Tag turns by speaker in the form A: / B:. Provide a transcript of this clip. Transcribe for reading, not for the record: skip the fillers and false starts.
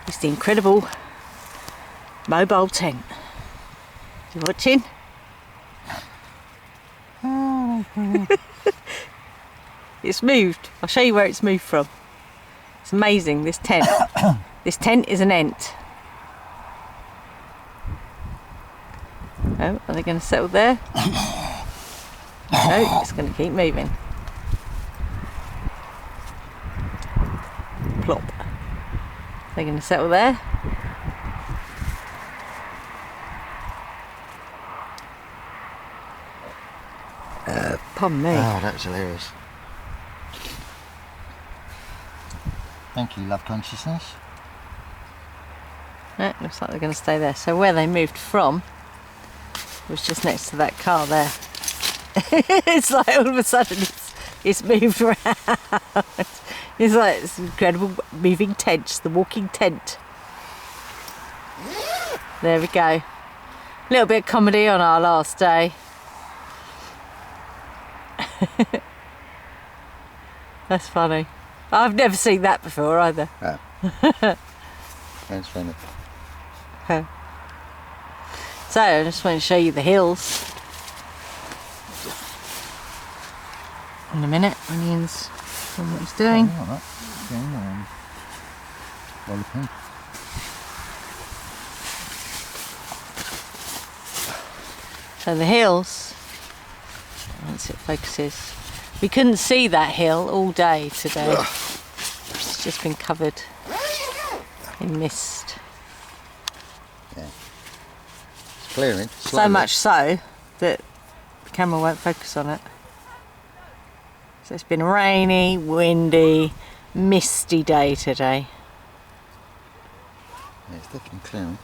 A: It's the incredible mobile tent. You watching? It's moved. I'll show you where it's moved from. It's amazing, this tent. This tent is an ent. Oh, are they going to settle there? No, it's going to keep moving. Plop. They're going to settle there. Pardon me.
B: Oh, that's hilarious. Thank you, love consciousness.
A: No, looks like they're going to stay there. So where they moved from was just next to that car there. It's like all of a sudden it's moved around. It's like this incredible moving tent, the walking tent. There we go. A little bit of comedy on our last day. That's funny. I've never seen that before either.
B: Oh. That's funny.
A: So I just want to show you the hills. In a minute, Onions on what he's doing. So the hills, once it focuses, we couldn't see that hill all day today. It's just been covered in mist.
B: Yeah. It's clearing.
A: So
B: slowly.
A: much so that the camera won't focus on it. So it's been a rainy, windy, misty day today.
B: Yeah, it's definitely clearing.